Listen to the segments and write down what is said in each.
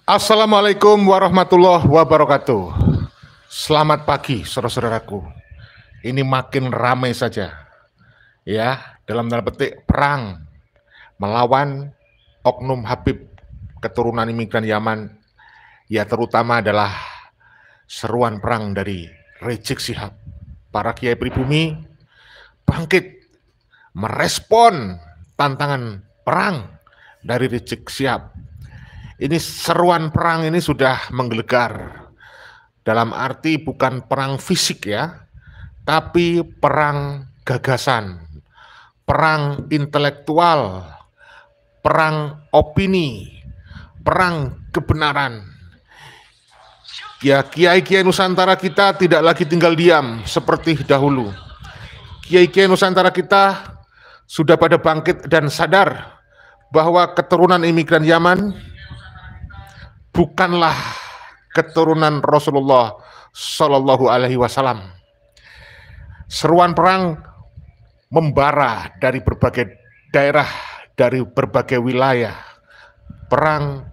Assalamualaikum warahmatullahi wabarakatuh. Selamat pagi, saudara-saudaraku. Ini makin ramai saja, ya, dalam tanda petik perang melawan oknum Habib keturunan imigran Yaman, ya terutama adalah seruan perang dari Rizik Syihab. Para kiai pribumi bangkit merespon tantangan perang dari Rizik Syihab. Ini seruan perang ini sudah menggelegar. Dalam arti bukan perang fisik ya, tapi perang gagasan, perang intelektual, perang opini, perang kebenaran. Ya, kiai-kiai Nusantara kita tidak lagi tinggal diam seperti dahulu. Kiai-kiai Nusantara kita sudah pada bangkit dan sadar bahwa keturunan imigran Yaman bukanlah keturunan Rasulullah Shallallahu Alaihi Wasallam. Seruan perang membara dari berbagai daerah, dari berbagai wilayah. Perang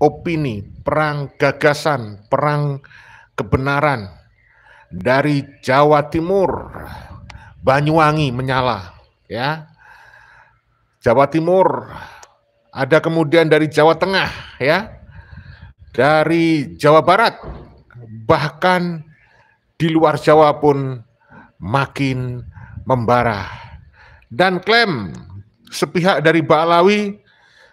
opini, perang gagasan, perang kebenaran. Dari Jawa Timur, Banyuwangi menyala, ya. Jawa Timur, ada kemudian dari Jawa Tengah, ya. Dari Jawa Barat, bahkan di luar Jawa pun makin membara. Dan klaim sepihak dari Ba'alawi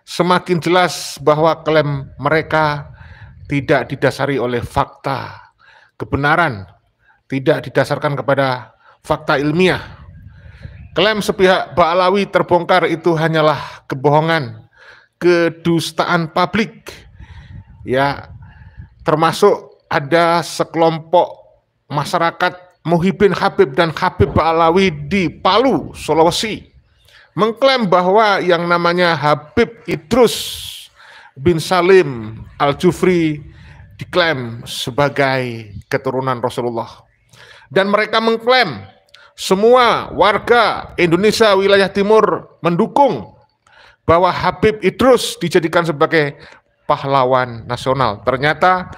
semakin jelas bahwa klaim mereka tidak didasari oleh fakta, kebenaran, tidak didasarkan kepada fakta ilmiah. Klaim sepihak Ba'alawi terbongkar itu hanyalah kebohongan, kedustaan publik. Ya, termasuk ada sekelompok masyarakat Muhyiddin Habib dan Habib Ba'alawi di Palu, Sulawesi, mengklaim bahwa yang namanya Habib Idrus bin Salim Al-Jufri diklaim sebagai keturunan Rasulullah. Dan mereka mengklaim semua warga Indonesia wilayah timur mendukung bahwa Habib Idrus dijadikan sebagai pahlawan nasional. Ternyata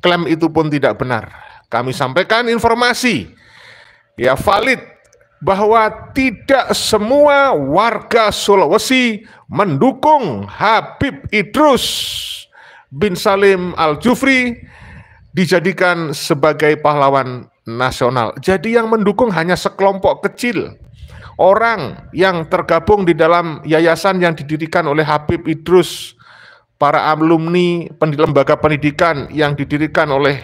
klaim itu pun tidak benar. Kami sampaikan informasi ya valid bahwa tidak semua warga Sulawesi mendukung Habib Idrus bin Salim Al-Jufri dijadikan sebagai pahlawan nasional. Jadi yang mendukung hanya sekelompok kecil orang yang tergabung di dalam yayasan yang didirikan oleh Habib Idrus, para alumni lembaga pendidikan yang didirikan oleh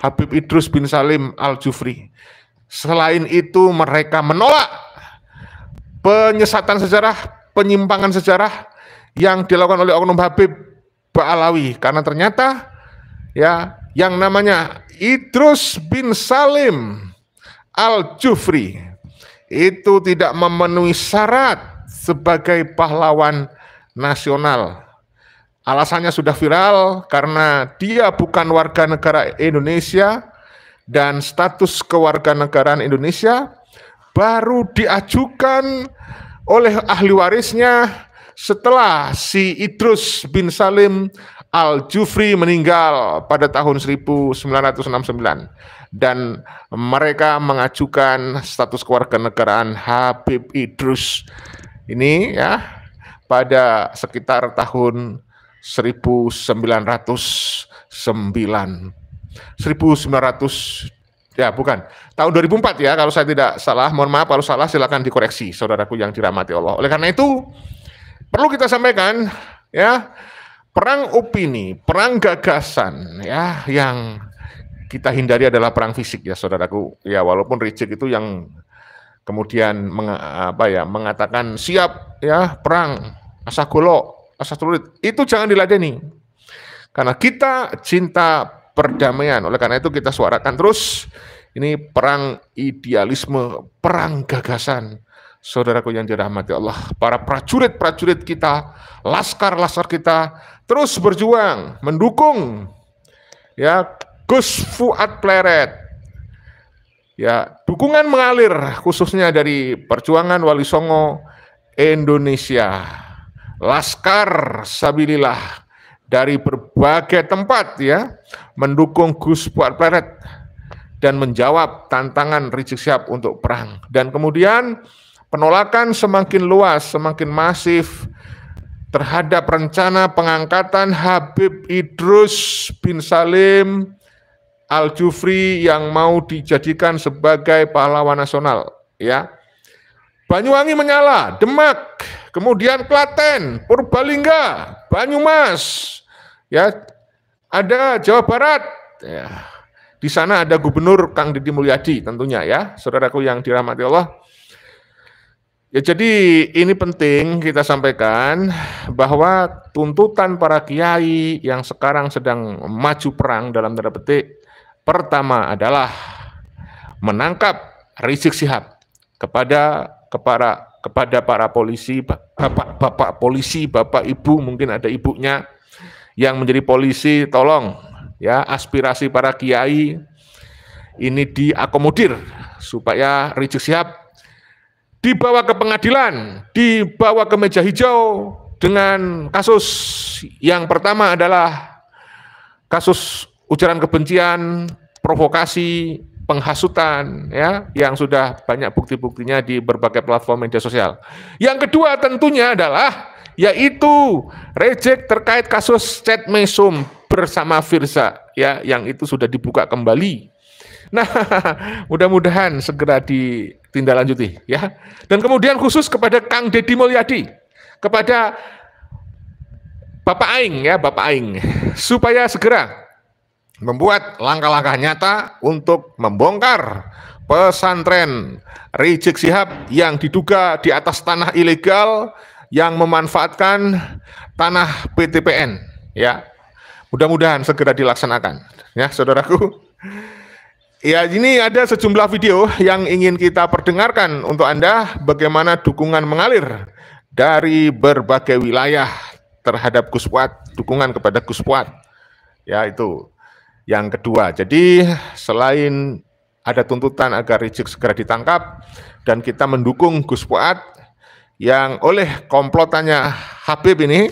Habib Idrus bin Salim Al-Jufri. Selain itu mereka menolak penyesatan sejarah, penyimpangan sejarah yang dilakukan oleh oknum Habib Ba'alawi. Karena ternyata ya yang namanya Idrus bin Salim Al-Jufri itu tidak memenuhi syarat sebagai pahlawan nasional. Alasannya sudah viral karena dia bukan warga negara Indonesia dan status kewarganegaraan Indonesia baru diajukan oleh ahli warisnya setelah si Idrus bin Salim Al-Jufri meninggal pada tahun 1969 dan mereka mengajukan status kewarganegaraan Habib Idrus ini ya pada sekitar tahun 1900 ya bukan tahun 2004 ya kalau saya tidak salah, mohon maaf kalau salah silakan dikoreksi saudaraku yang dirahmati Allah. Oleh karena itu perlu kita sampaikan ya, perang opini, perang gagasan ya yang kita hindari adalah perang fisik ya saudaraku. Ya walaupun Rizik itu yang kemudian mengatakan siap ya perang asagolo, asatulit, itu jangan diladeni. Karena kita cinta perdamaian. Oleh karena itu kita suarakan terus ini perang idealisme, perang gagasan. Saudaraku yang dirahmati Allah, para prajurit-prajurit kita, laskar-laskar kita terus berjuang mendukung ya Gus Fuad Pleret. Ya, dukungan mengalir khususnya dari Perjuangan Wali Songo Indonesia, Laskar Sabilillah dari berbagai tempat ya mendukung Gus Fuad Pleret dan menjawab tantangan Rizik Syihab untuk perang. Dan kemudian penolakan semakin luas, semakin masif terhadap rencana pengangkatan Habib Idrus bin Salim Al-Jufri yang mau dijadikan sebagai pahlawan nasional ya. Banyuwangi menyala, Demak, kemudian Klaten, Purbalingga, Banyumas, ya, ada Jawa Barat, ya. Di sana ada Gubernur Kang Deddy Mulyadi tentunya ya, saudaraku yang dirahmati Allah. Ya, jadi ini penting kita sampaikan bahwa tuntutan para kiai yang sekarang sedang maju perang dalam tanda petik, pertama adalah menangkap Rizik Syihab kepada para polisi, bapak polisi, bapak ibu, mungkin ada ibunya yang menjadi polisi, tolong ya aspirasi para kiai ini diakomodir supaya Rizik Syihab dibawa ke pengadilan, dibawa ke meja hijau dengan kasus yang pertama adalah kasus ujaran kebencian, provokasi, penghasutan ya yang sudah banyak bukti-buktinya di berbagai platform media sosial. Yang kedua tentunya adalah yaitu Rizik terkait kasus chat mesum bersama Firza ya yang itu sudah dibuka kembali. Nah, mudah-mudahan segera ditindaklanjuti ya. Dan kemudian khusus kepada Kang Deddy Mulyadi, kepada Bapak Aing ya, Bapak Aing supaya segera membuat langkah-langkah nyata untuk membongkar pesantren Rizik Syihab yang diduga di atas tanah ilegal yang memanfaatkan tanah PTPN ya. Mudah-mudahan segera dilaksanakan ya, saudaraku. Ya, ini ada sejumlah video yang ingin kita perdengarkan untuk Anda bagaimana dukungan mengalir dari berbagai wilayah terhadap Gus Fuad, dukungan kepada Gus Fuad. Ya, itu. Yang kedua, jadi selain ada tuntutan agar Rizik segera ditangkap dan kita mendukung Gus Fuad yang oleh komplotannya Habib ini,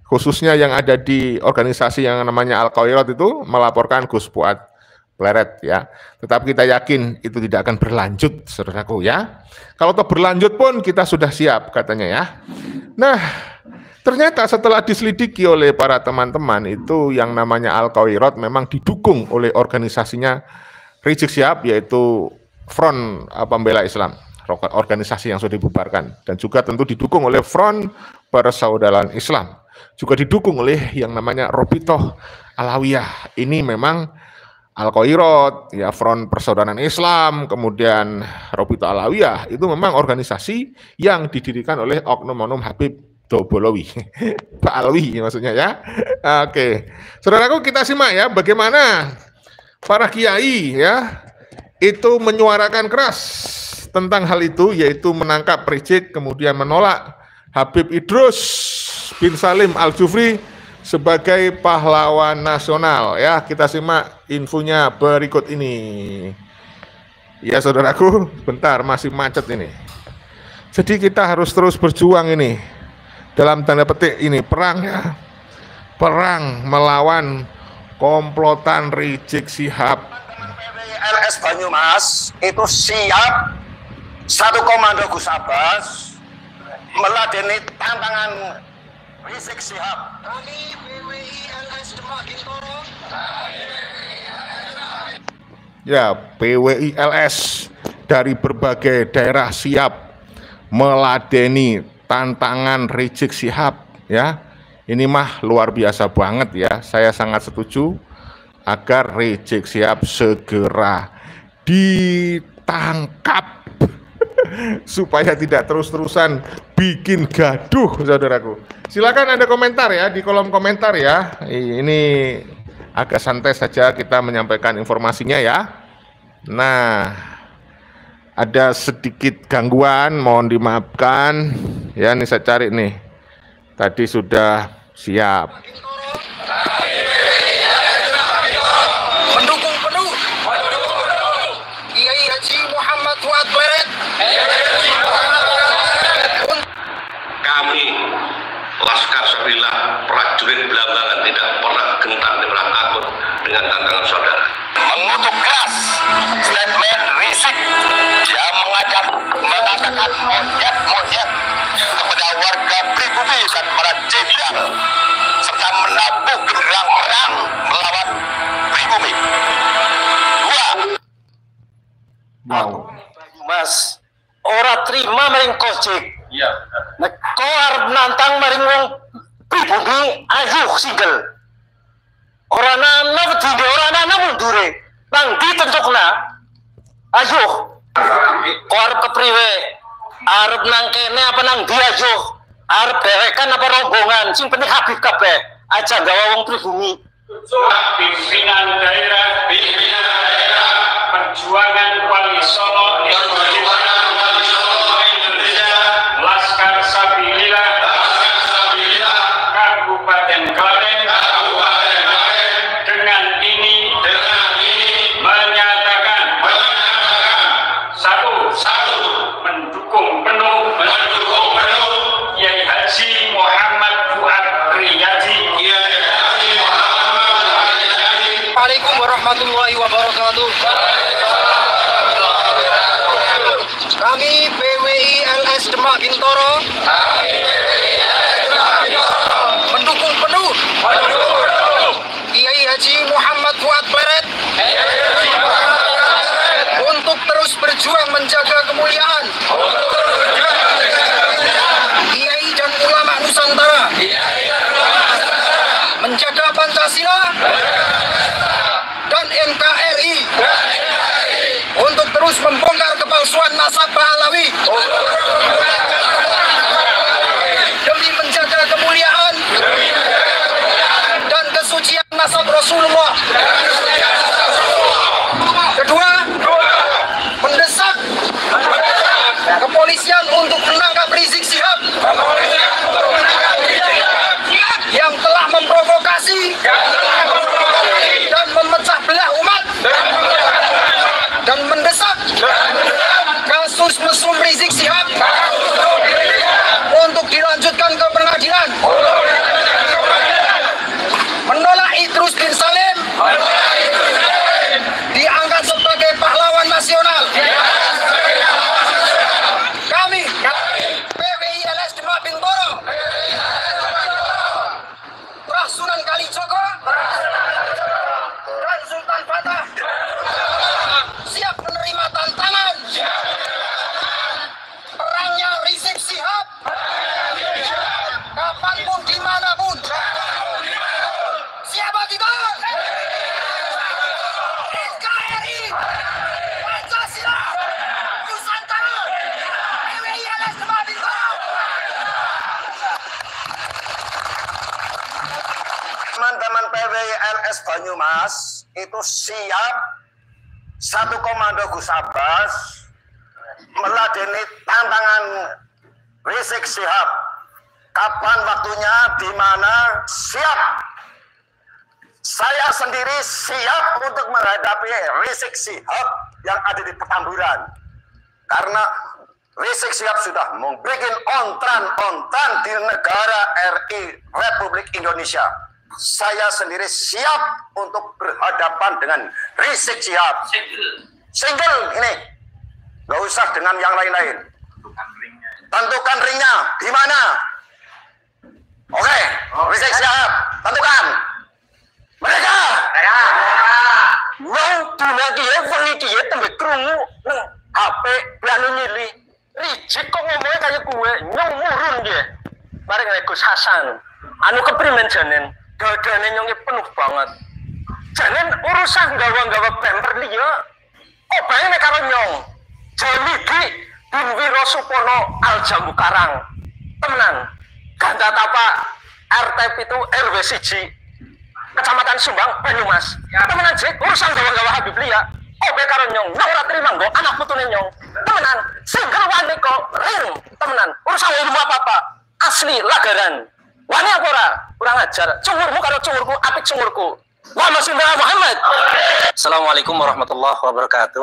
khususnya yang ada di organisasi yang namanya Al-Khairat itu melaporkan Gus Fuad Pleret ya. Tetapi kita yakin itu tidak akan berlanjut, saudaraku ya. Kalau toh berlanjut pun kita sudah siap katanya ya. Nah, ternyata setelah diselidiki oleh para teman-teman itu yang namanya Al-Khairat memang didukung oleh organisasinya Rizik Syihab yaitu Front Pembela Islam, organisasi yang sudah dibubarkan dan juga tentu didukung oleh Front Persaudaraan Islam, juga didukung oleh yang namanya Robitoh Alawiyah. Ini memang Al-Khairat, ya Front Persaudaraan Islam, kemudian Robitoh Alawiyah itu memang organisasi yang didirikan oleh oknum-oknum Habib Dobolowi, Pak Alwi maksudnya ya. Oke, saudaraku kita simak ya bagaimana para kiai ya itu menyuarakan keras tentang hal itu, yaitu menangkap Rizik kemudian menolak Habib Idrus bin Salim Al-Jufri sebagai pahlawan nasional ya. Kita simak infonya berikut ini. Ya saudaraku, bentar masih macet ini. Jadi kita harus terus berjuang ini. Dalam tanda petik ini perang ya. Perang melawan komplotan Rizik Syihab. LS Banyumas itu siap satu komando Gus Abbas meladeni tantangan Rizik Syihab. Kami PWI LS Demak Bintoro. Ya, PWI LS dari berbagai daerah siap meladeni tantangan Rizik Syihab ya. Ini mah luar biasa banget ya. Saya sangat setuju agar Rizik Syihab segera ditangkap supaya tidak terus-terusan bikin gaduh, saudaraku. Silakan ada komentar ya di kolom komentar ya. Ini agak santai saja kita menyampaikan informasinya ya. Nah, ada sedikit gangguan, mohon dimaafkan. Ya, ini saya cari nih. Tadi sudah siap. Mendukung penuh Kiai Haji Muhammad Fuad Pleret. Kami Laskar Sabilillah, prajurit Belambangan tidak pernah gentar, tidak pernah takut dengan tantangan saudara. Mengutuk keras statement Rizik yang mengatakan monyet kepada warga pribumi dan para jenderal serta menabuh genderang perang melawan pribumi. Dua, Mas, ora terima maring Kojek. Iya. Nek kau arep nantang maring wong pribumi, ayo single. Ora nana wedi, ora nana mundure. Nang ditentukna. Ayo. Kau arep kepriwe? Arep nang kene apa nang ndi ayo? Arep dewekan apa rombongan? Sing penting Habib kabeh. Aja gawa wong pribumi. Pimpinan daerah Perjuangan Wali Songo Laskar Sabilillah Kabupaten Klaten dengan ini menyatakan satu mendukung penuh Kiai Haji Muhammad Fuad Riyadi. Assalamualaikum warahmatullahi wabarakatuh. Kami PWI LS Demak Bintoro mendukung penuh Kiai Haji Muhammad Fuad Pleret untuk terus berjuang menjaga kemuliaan Kiai dan ulama Nusantara, menjaga Pancasila dan NKRI, untuk terus membongkar kepalsuan nasab Pahlawi demi menjaga kemuliaan dan kesucian nasab Rasulullah. Kedua, mendesak kepolisian untuk menangkap Rizik Syihab yang telah memprovokasi dan memecah belah umat, dan mendesak kasus mesum Rizik Syihab untuk dilanjutkan ke pengadilan. Menolak Idrus bin Salim diangkat sebagai pahlawan nasional. Kami PWI LS Demak Bintoro, Sunan Kalijogo dan Sultan Fatah siap menerima tantangan perangnya Rizik Syihab kapanpun dimanapun. Siapa kita? NKRI, Pancasila, Nusantara, PWI LS Demak Bintoro. Teman-teman PWI LS Banyumas itu siap satu komando Gus Abbas meladeni tantangan Rizik Syihab. Kapan waktunya, di mana, siap. Saya sendiri siap untuk menghadapi Rizik Syihab yang ada di Petamburan. Karena Rizik Syihab sudah membuat ontran di negara RI Republik Indonesia. Saya sendiri siap untuk berhadapan dengan Rizik Syihab. Single ini, nggak usah dengan yang lain-lain. Tentukan ringnya di mana? Oke, Rizik Syihab, tentukan. Mereka. Mau dinagi ya, pengi ya, tembe krungu neng HP belanu nyili. Rizik kok ngomongnya kayak gue, nyomurun dia. Mari ngeliat Gus Hasan. Anu keprimen janen. Dadane nyonge penuh banget. Janen urusan gawa-gawa bemper liya. Oh bayane karo nyong. Jalidi bin Wirosupono Al Jambu Karang. Temenan. Ganda tapa RT itu RW 1 Kecamatan Sumbang Banyumas. Temenan jek urusan gawa-gawa Habib liya. Oh bae karo nyong. Nyong ora trima nggo anak putune nyong. Temenan. Single wani kok ring. Temenan. Urusan ilmu apa-apa. Asli lagaran. Wani apa ora? Kurang ajar. Cungurmu karo cungurku, apik cungurku. Muhammad. Assalamualaikum warahmatullahi wabarakatuh.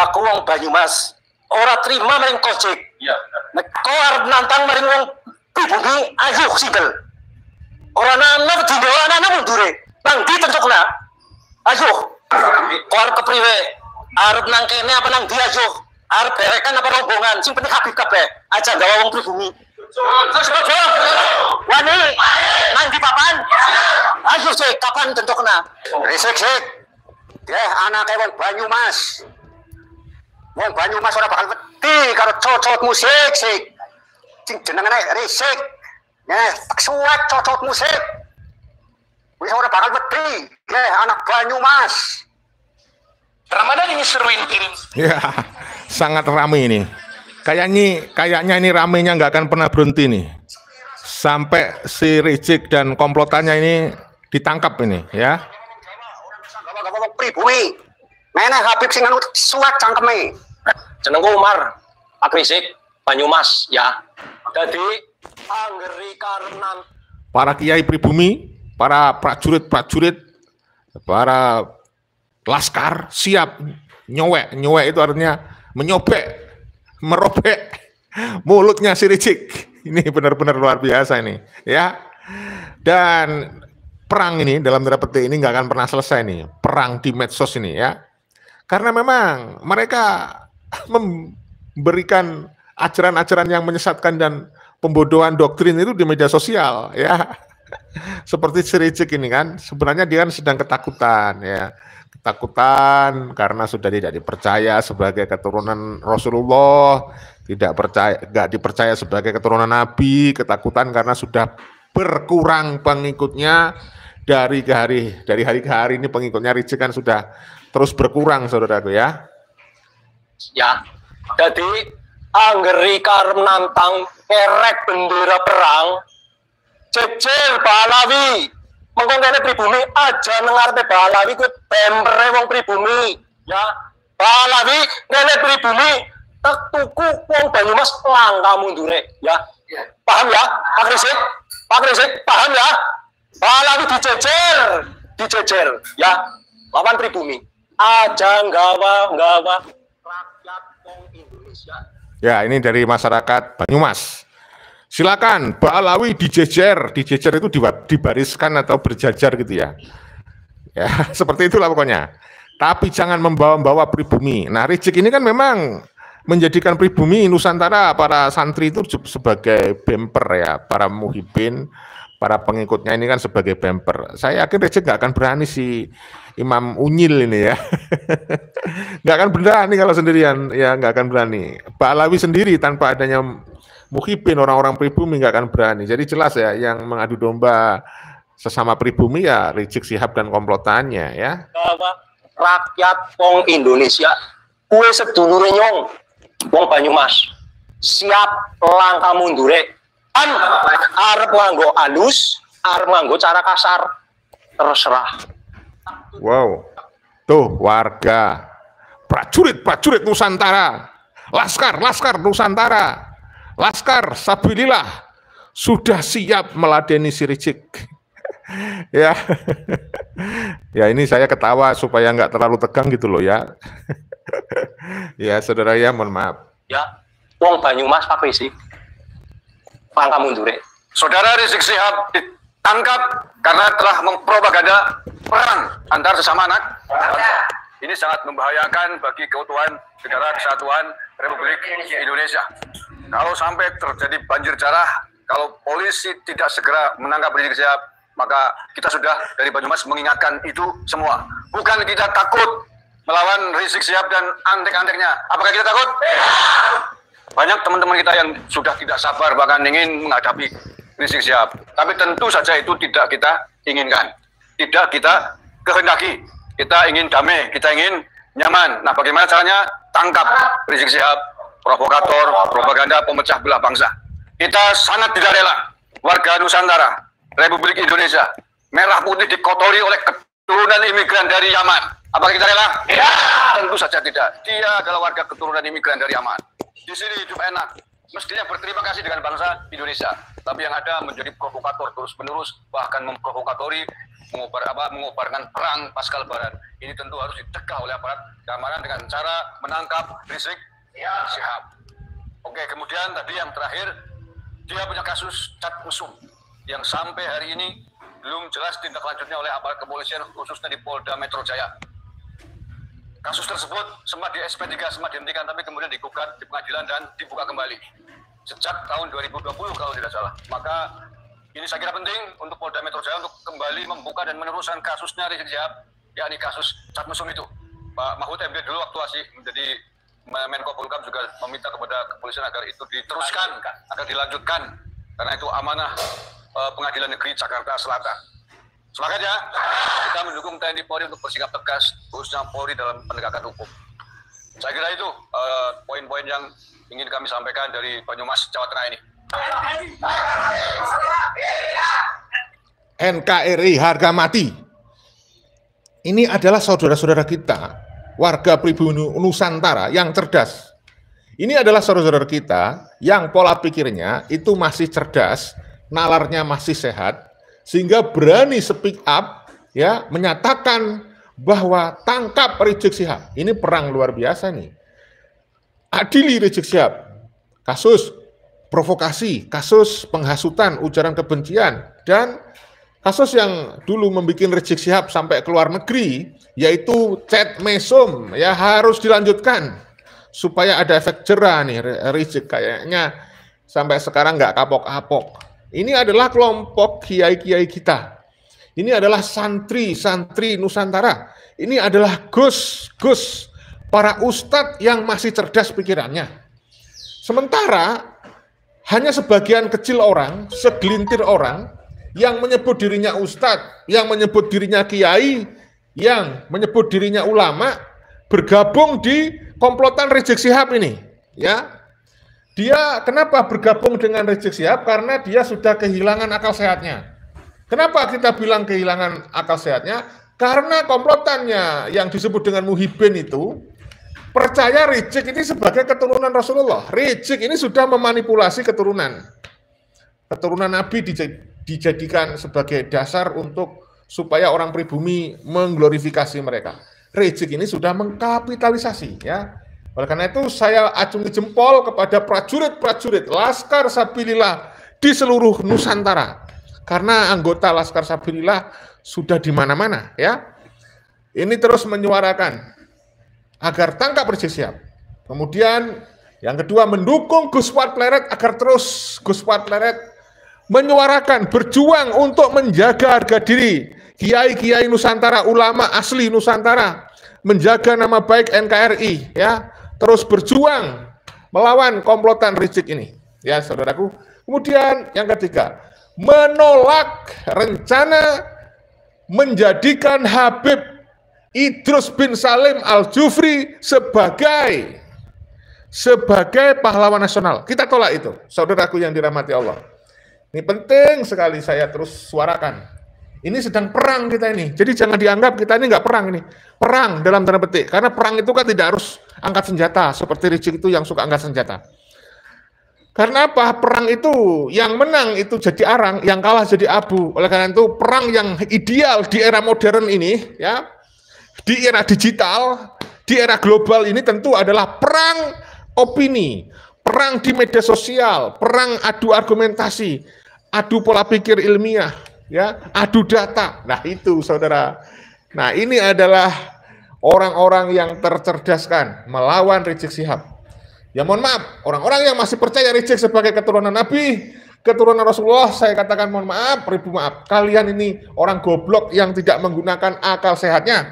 Aku wong Banyumas, ora terima maring Kojek. Iya benar. Nek kau arep nantang maring wong pribumi ayo single. Ora ana didewa ana mundure. Bang ditentukna. Ayo. Kau arep kepriwe? Arep nang kene apa nang dia ayo? Arep berekan apa rombongan? Sing penting habib kabeh. Aja gawa wong pribumi. Wani, nang di papan. Ayo sih, kapan tentukna? Risik. Ya, anake wong Banyumas. Wong Banyumas ora bakal wedi karo cocot musik sik. Sing jenengane Risik. Ya, tak suwek cocot musik. Wis ora bakal wedi. Ya, anak Banyumas. Ramadan ini seruin kirim. Ya, sangat ramai ini. Kayaknya ini ramenya nggak akan pernah berhenti nih. Sampai si Rizik dan komplotannya ini ditangkap ini, ya. Gawa pribumi. Meneh Habib sing anu suwek cangkeme. Jenengku Umar, Pak Rizik, Banyumas, ya. Jadi anggeri karenan Para kiai pribumi, para prajurit-prajurit, para laskar siap nyowek. Nyowek itu artinya menyobek, merobek mulutnya si Rizik. Ini benar-benar luar biasa ini, ya. Dan perang ini dalam tanda petik ini nggak akan pernah selesai nih, perang di medsos ini, ya. Karena memang mereka memberikan ajaran-ajaran yang menyesatkan dan pembodohan doktrin itu di media sosial, ya. Seperti si Rizik ini kan, sebenarnya dia kan sedang ketakutan, ya. Ketakutan karena sudah tidak dipercaya sebagai keturunan Rasulullah, nggak dipercaya sebagai keturunan Nabi, ketakutan karena sudah berkurang pengikutnya dari hari ke hari ini pengikutnya Rizik kan sudah terus berkurang, saudaraku, ya. ya. Jadi anggeri karep nantang kerek bendera perang jejer Pahlawi. Mengko kene pribumi aja nang ngarepe Pahlawi kuwi bempere wong pribumi, ya. Pahlawi kene pribumi tak tuku wong Banyumas langka mundure, ya. Paham ya, Pak Rizik? Pak Rizik, paham ya? Pahlawi dijejer, ya. Lawan pribumi. Aja nggawa rakyat wong Indonesia. Ya, ini dari masyarakat Banyumas. Silakan Pahlawi dijejer itu dibariskan atau berjajar gitu ya. Ya, seperti itulah pokoknya. Tapi jangan membawa-bawa pribumi. Nah, Rizik ini kan memang menjadikan pribumi Nusantara para santri itu sebagai bemper ya, para muhibin, para pengikutnya ini kan sebagai bemper. Saya yakin Rizik nggak akan berani si Imam Unyil ini ya. Nggak akan berani kalau sendirian, ya nggak akan berani. Pahlawi sendiri tanpa adanya muhibin, orang-orang pribumi nggak akan berani. Jadi jelas ya, yang mengadu domba sesama pribumi ya Rizik Syihab dan komplotannya, ya. Rakyat wong Indonesia, kue sedulure nyong, wong Banyumas, siap langkah mundure. Kan arep nganggo alus, arep nganggo cara kasar, terserah. Wow, tuh warga, prajurit Nusantara, laskar Nusantara, Laskar Sabilillah sudah siap meladeni si Rizik. Ya, ya ini saya ketawa supaya nggak terlalu tegang gitu loh ya. Ya saudara ya, mohon maaf. Ya, wong Banyumas Pak Rizik, langkah mundure. Saudara Rizik Syihab ditangkap karena telah mempropaganda perang antar sesama anak. Ini sangat membahayakan bagi keutuhan negara kesatuan Republik Indonesia. Kalau sampai terjadi banjir darah, kalau polisi tidak segera menangkap Rizik Syihab, maka kita sudah dari Banyumas mengingatkan itu semua. Bukan kita takut melawan Rizik Syihab dan antek-anteknya. Apakah kita takut? Banyak teman-teman kita yang sudah tidak sabar bahkan ingin menghadapi Rizik Syihab. Tapi tentu saja itu tidak kita inginkan. Tidak kita kehendaki. Kita ingin damai, kita ingin nyaman. Nah, bagaimana caranya? Tangkap Rizik Syihab, provokator, propaganda, pemecah belah bangsa. Kita sangat tidak rela warga Nusantara, Republik Indonesia, merah putih dikotori oleh keturunan imigran dari Yaman. Apakah kita rela? Ya. Tentu saja tidak. Dia adalah warga keturunan imigran dari Yaman. Di sini hidup enak. Mestinya berterima kasih dengan bangsa Indonesia. Tapi yang ada menjadi provokator terus-menerus, bahkan memprovokatori, mengobarkan perang pasca Lebaran. Ini tentu harus dicegah oleh aparat keamanan dengan cara menangkap Rizik Syihab. Oke, kemudian tadi yang terakhir, dia punya kasus cat mesum yang sampai hari ini belum jelas tindak lanjutnya oleh aparat kepolisian, khususnya di Polda Metro Jaya. Kasus tersebut sempat di SP3, sempat dihentikan, tapi kemudian digugat di pengadilan dan dibuka kembali sejak tahun 2020 kalau tidak salah. Maka ini saya kira penting untuk Polda Metro Jaya untuk kembali membuka dan meneruskan kasusnya Rizik Syihab, yakni kasus cat mesum itu. Pak Mahfud MD dulu waktu masih menjadi Menko Polhukam juga meminta kepada kepolisian agar itu diteruskan, agar dilanjutkan, karena itu amanah Pengadilan Negeri Jakarta Selatan. Semangat ya, kita mendukung TNI Polri untuk bersikap tegas, khususnya Polri dalam penegakan hukum. Saya kira itu poin-poin yang ingin kami sampaikan dari Banyumas, Jawa Tengah ini. NKRI harga mati. Ini adalah saudara-saudara kita, warga pribumi Nusantara yang cerdas. Ini adalah saudara-saudara kita yang pola pikirnya itu masih cerdas, nalarnya masih sehat, sehingga berani speak up, ya, menyatakan bahwa tangkap Rizik Syihab. Ini perang luar biasa nih. Adili Rizik Syihab. Kasus provokasi, kasus penghasutan, ujaran kebencian, dan kasus yang dulu membuat Rizik Syihab sampai ke luar negeri, yaitu chat mesum, ya harus dilanjutkan supaya ada efek jerah nih. Rizik kayaknya sampai sekarang nggak kapok-kapok. Ini adalah kelompok kiai-kiai kita. Ini adalah santri-santri Nusantara. Ini adalah gus-gus, para ustadz yang masih cerdas pikirannya. Sementara hanya sebagian kecil orang, segelintir orang yang menyebut dirinya ustadz, yang menyebut dirinya kiai, yang menyebut dirinya ulama, bergabung di komplotan Rizik Syihab ini, ya. Dia kenapa bergabung dengan Rizik Syihab? Karena dia sudah kehilangan akal sehatnya. Kenapa kita bilang kehilangan akal sehatnya? Karena komplotannya yang disebut dengan Muhibin itu percaya Rizik ini sebagai keturunan Rasulullah. Rizik ini sudah memanipulasi keturunan Nabi, dijadikan sebagai dasar untuk supaya orang pribumi mengglorifikasi mereka. Rizik ini sudah mengkapitalisasi, ya. Oleh karena itu saya acungi jempol kepada prajurit-prajurit Laskar Sabilillah di seluruh Nusantara. Karena anggota Laskar Sabilillah sudah di mana-mana, ya. Ini terus menyuarakan agar tangkap Rizik Syihab. Kemudian yang kedua mendukung Gus Fuad Pleret agar terus Gus Fuad Pleret menyuarakan, berjuang untuk menjaga harga diri kiai-kiai Nusantara, ulama asli Nusantara, menjaga nama baik NKRI, ya. Terus berjuang melawan komplotan Rizik ini, ya saudaraku. Kemudian yang ketiga, menolak rencana menjadikan Habib Idrus bin Salim Al-Jufri sebagai pahlawan nasional. Kita tolak itu, saudaraku yang dirahmati Allah. Ini penting sekali saya terus suarakan. Ini sedang perang kita ini. Jadi jangan dianggap kita ini nggak perang ini. Perang dalam tanda petik. Karena perang itu kan tidak harus angkat senjata. Seperti Rizik itu yang suka angkat senjata. Karena apa? Perang itu yang menang itu jadi arang, yang kalah jadi abu. Oleh karena itu perang yang ideal di era modern ini, ya, di era digital, di era global ini tentu adalah perang opini, perang di media sosial, perang adu argumentasi, adu pola pikir ilmiah, ya, adu data. Nah itu saudara. Nah ini adalah orang-orang yang tercerdaskan melawan Rizik Syihab. Ya mohon maaf, orang-orang yang masih percaya Rizik sebagai keturunan Nabi, keturunan Rasulullah, saya katakan mohon maaf, ribu maaf. Kalian ini orang goblok yang tidak menggunakan akal sehatnya.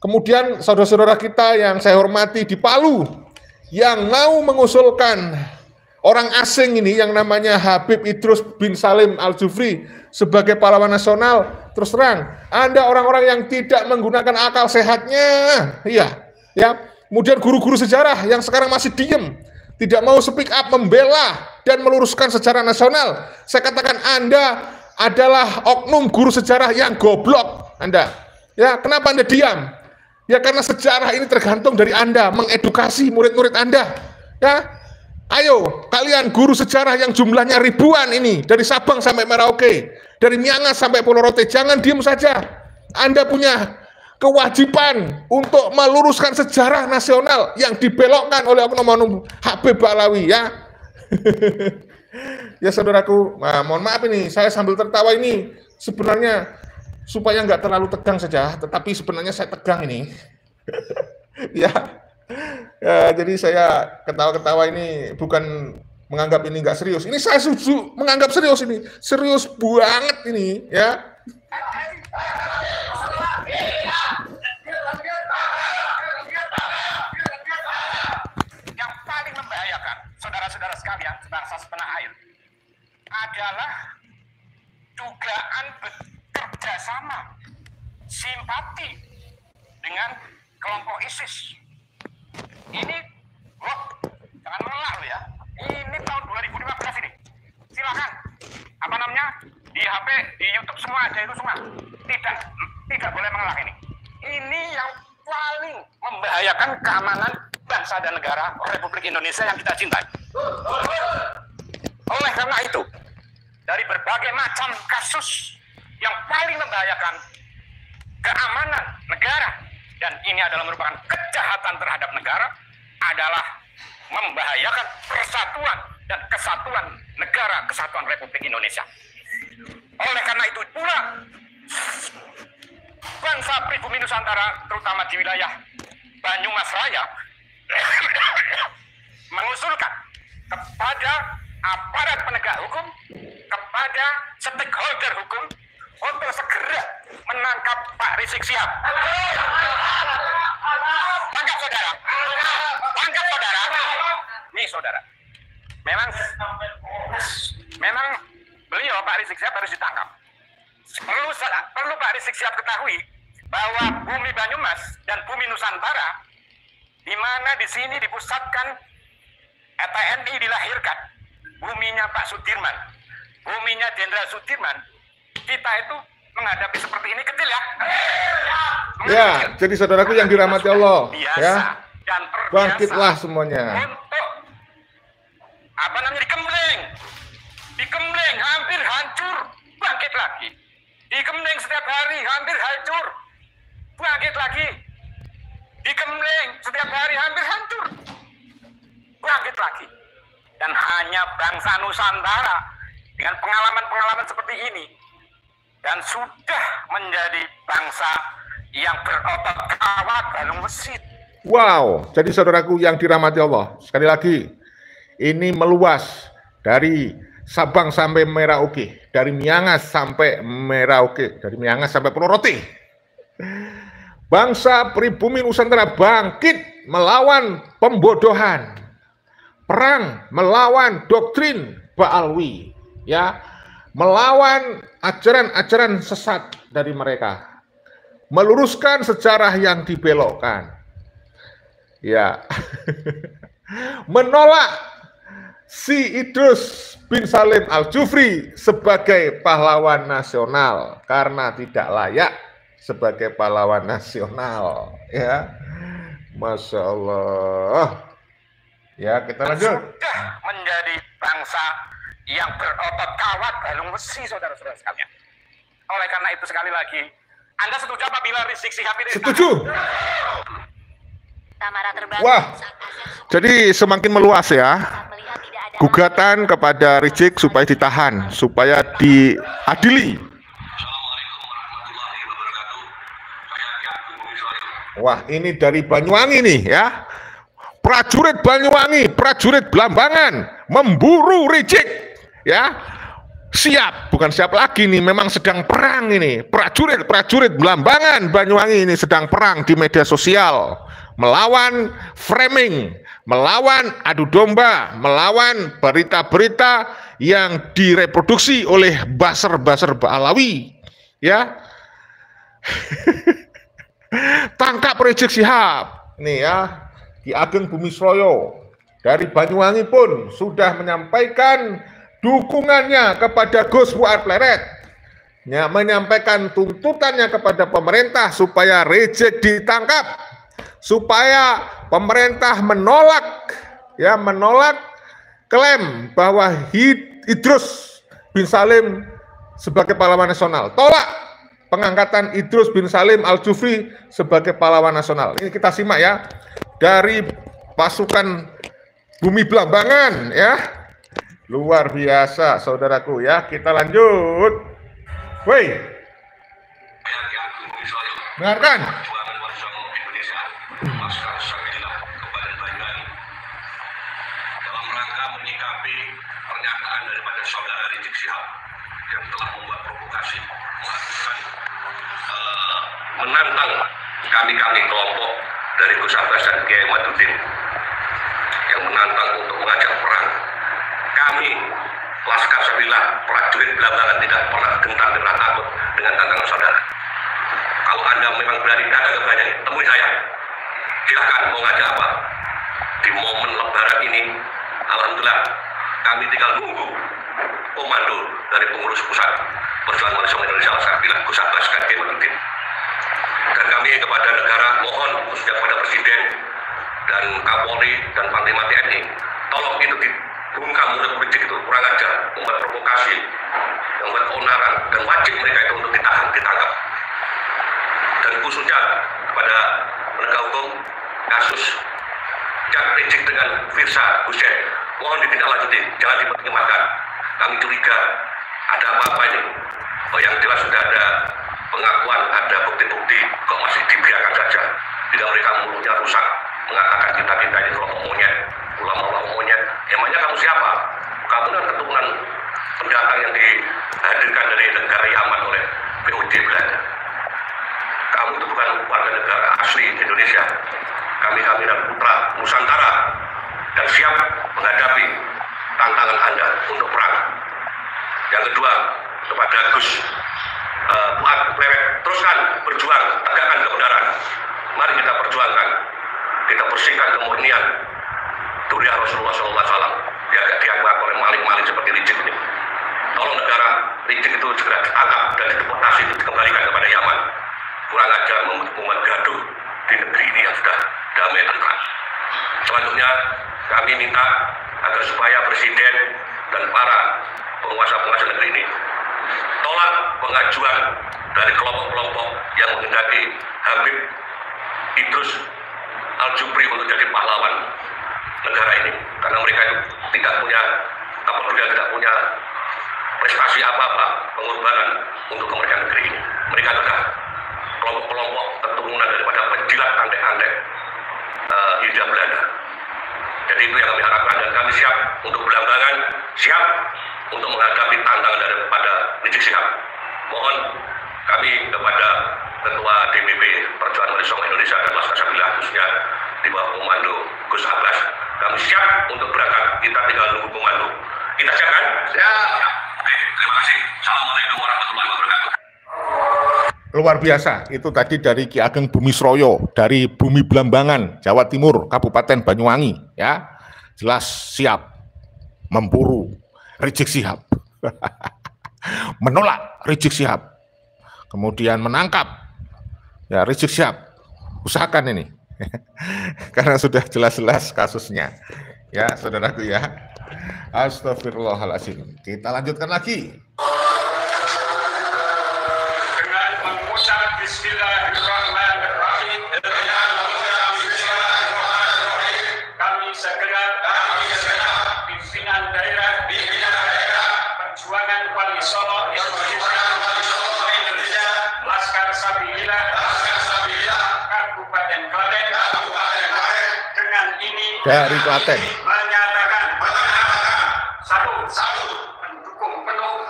Kemudian saudara-saudara kita yang saya hormati di Palu, yang mau mengusulkan orang asing ini yang namanya Habib Idrus bin Salim Al-Jufri sebagai pahlawan nasional, terus terang, Anda orang-orang yang tidak menggunakan akal sehatnya, iya, ya. Kemudian guru-guru sejarah yang sekarang masih diem, tidak mau speak up, membela dan meluruskan sejarah nasional. Saya katakan Anda adalah oknum guru sejarah yang goblok. Anda, ya, kenapa Anda diam? Ya karena sejarah ini tergantung dari Anda mengedukasi murid-murid Anda. Ya, ayo kalian guru sejarah yang jumlahnya ribuan ini dari Sabang sampai Merauke, dari Miangas sampai Pulau Rote, jangan diem saja. Anda punya kewajiban untuk meluruskan sejarah nasional yang dibelokkan oleh oknum-oknum Habib Ba'alawi ya. Ya saudaraku, mohon maaf ini saya sambil tertawa ini sebenarnya supaya nggak terlalu tegang saja, tetapi sebenarnya saya tegang ini. Ya, jadi saya ketawa-ketawa ini bukan menganggap ini nggak serius. Ini saya menganggap serius ini, serius banget ini ya. Yang paling membahayakan, saudara-saudara sekalian, bangsa setanah air, adalah dugaan bekerja sama, simpati dengan kelompok ISIS. Ini, loh, jangan mengelak lo ya. Ini tahun 2015 ini. Silakan, apa namanya, di HP, di YouTube semua ada itu semua. Tidak boleh mengelak ini. Ini yang paling membahayakan keamanan bangsa dan negara Republik Indonesia yang kita cintai. Oleh karena itu, dari berbagai macam kasus yang paling membahayakan keamanan negara, dan ini adalah merupakan kejahatan terhadap negara, adalah membahayakan persatuan dan kesatuan negara kesatuan Republik Indonesia. Oleh karena itu pula, bangsa pribumi Nusantara, terutama di wilayah Banyumas Raya, mengusulkan kepada aparat penegak hukum, kepada stakeholder hukum, untuk segera menangkap Pak Rizik Syihab. Tangkap saudara. Tangkap saudara. Nih saudara. Memang beliau Pak Rizik Syihab harus ditangkap. Perlu Pak Rizik Syihab ketahui bahwa bumi Banyumas dan bumi Nusantara, di mana di sini dipusatkan TNI dilahirkan, buminya Pak Sudirman, buminya Jenderal Sudirman, kita itu menghadapi seperti ini kecil ya. Ya, jadi saudaraku yang dirahmati Allah, biasa, ya, dan bangkitlah semuanya. Untuk apa namanya, dikembleng hampir hancur, bangkit lagi. Dikembleng setiap hari hampir hancur, bangkit lagi. Dikembleng setiap hari hampir hancur, bangkit lagi. Dan hanya bangsa Nusantara dengan pengalaman-pengalaman seperti ini, dan sudah menjadi bangsa yang berotot kawat balung besi. Wow, jadi saudaraku yang dirahmati Allah, sekali lagi, ini meluas dari Sabang sampai Merauke, dari Miangas sampai Merauke, dari Miangas sampai Pulau Roti. Bangsa pribumi Nusantara bangkit melawan pembodohan, perang melawan doktrin Ba'alawi, ya, melawan ajaran-ajaran sesat dari mereka, meluruskan sejarah yang dibelokkan, ya, menolak si Idrus bin Salim Al-Jufri sebagai pahlawan nasional karena tidak layak sebagai pahlawan nasional, ya. Masya Allah. Ya, kita lanjut. Sudah menjadi bangsa yang berotot kawat balung besi, saudara-saudara sekalian. Oleh karena itu sekali lagi, Anda setuju apabila Rizik Syihab ini setuju? Wah, jadi semakin meluas ya gugatan kepada Rizik supaya ditahan, supaya diadili. Wah, ini dari Banyuwangi nih ya. Prajurit Banyuwangi, prajurit Blambangan memburu Rizik, ya. Siap, bukan siap lagi nih, memang sedang perang ini. Prajurit Blambangan Banyuwangi ini sedang perang di media sosial, melawan framing, melawan adu domba, melawan berita-berita yang direproduksi oleh buzzer-buzzer Ba'alawi, ya. Tangkap Rizik Syihab nih ya. Ki Ageng Bumisroyo dari Banyuwangi pun sudah menyampaikan dukungannya kepada Gus Muar Pleret, ya, menyampaikan tuntutannya kepada pemerintah supaya Rizik ditangkap, supaya pemerintah menolak, ya, menolak klaim bahwa Idrus bin Salim sebagai pahlawan nasional. pengangkatan Idrus bin Salim Al-Jufri sebagai pahlawan nasional. Ini kita simak ya, dari pasukan Bumi Blambangan ya. Luar biasa saudaraku ya. Kita lanjut. Woi. Dengarkan. Dalam rangka menyikapi pernyataan daripada saudara Rizik Syihab yang telah membuat provokasi, menantang kami kelompok dari Gus Abbas dan Kiai Maduddin yang menantang untuk mengajak perang. Kami Laskar Sabilah, prajurit Blambangan, tidak pernah gentar dan takut dengan tantangan saudara. Kalau Anda memang berani datang ke Banyak, temui saya. Silakan mau ngajak apa. Di momen Lebaran ini, alhamdulillah kami tinggal nunggu komando dari pengurus pusat Perjuangan Nasional Indonesia Laskar Sabilah, Gus Abbas dan Kiai Maduddin. Dan kami kepada negara mohon, khususnya kepada Presiden dan Kapolri dan Panglima TNI, tolong itu dibungkam mulut Rizik itu kurang ajar, membuat provokasi, membuat keonaran, dan wajib mereka itu untuk ditahan, ditangkap. Dan khususnya kepada penegak hukum kasus Jak Rizik dengan Firsa Hussein, mohon ditindaklanjuti, jangan dipertimbangkan. Kami curiga ada apa-apa ini. Oh, yang jelas sudah ada pengakuan, ada bukti-bukti, kok masih dibiarkan saja. Tidak mereka mulutnya rusak, mengatakan kita ini kelompok monyet, ulama-ulama monyet. Emangnya kamu siapa? Kamu kan keturunan pendatang yang dihadirkan dari negara Yaman oleh POJ Belanda. Kamu itu bukan warga negara asli Indonesia. Kami dan putra Nusantara dan siap menghadapi tantangan Anda untuk perang. Yang kedua, kepada Gus Fuad Pleret, teruskan berjuang, tegakkan kebenaran. Mari kita perjuangkan, kita bersihkan kemurnian Duriah Rasulullah SAW, biar gak dianggap oleh maling-maling seperti Rizik ini. Tolong negara Rizik itu segera ditangkap dan deportasi itu dikembalikan kepada Yaman. Kurang ajar membuat gaduh di negeri ini yang sudah damai tentram. Selanjutnya kami minta agar supaya Presiden dan para penguasa negeri ini tolak pengajuan dari kelompok-kelompok yang menghendaki Habib Idrus Al-Jufri untuk jadi pahlawan negara ini, karena mereka itu tidak punya tidak punya prestasi apa-apa, pengorbanan untuk kemerdekaan negeri ini. Mereka adalah kelompok-kelompok keturunan daripada penjilat antek-antek Hindia Belanda. Jadi itu yang kami harapkan, dan kami siap untuk Blambangan, siap untuk menghadapi tantangan daripada Rizik Syihab. Mohon kami kepada Ketua DPP Perjuangan Nasional Indonesia dan Laskar Sabilah, khususnya di bawah komando Gus Abbas, kami siap untuk berangkat. Kita tinggal nunggu komando. Kita siap kan? Siap. Oke, terima kasih. Assalamualaikum warahmatullahi wabarakatuh. Luar biasa, itu tadi dari Ki Ageng Bumisroyo, dari Bumi Blambangan, Jawa Timur, Kabupaten Banyuwangi, ya. Jelas siap memburu Rizik Syihab. Menolak Rizik Syihab. Kemudian menangkap ya Rizik Syihab. Usahakan ini. Karena sudah jelas-jelas kasusnya. Ya, saudaraku ya. Astagfirullahaladzim. Kita lanjutkan lagi. Bismillahirrahmanirrahim. Kami segenap pimpinan daerah Perjuangan Wali Songo Indonesia Laskar Sabilah Kabupaten Klaten dengan ini dari Klaten menyatakan satu mendukung penuh.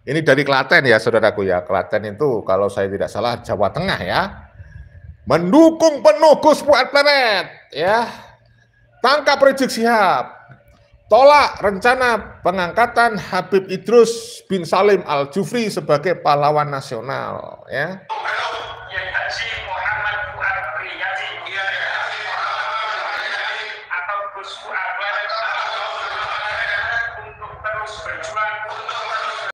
Ini dari Klaten ya saudaraku ya. Klaten itu kalau saya tidak salah Jawa Tengah ya. Mendukung penuh Gus Fuad Pleret ya. Tangkap Rizik Syihab. Tolak rencana pengangkatan Habib Idrus bin Salim Al-Jufri sebagai pahlawan nasional ya.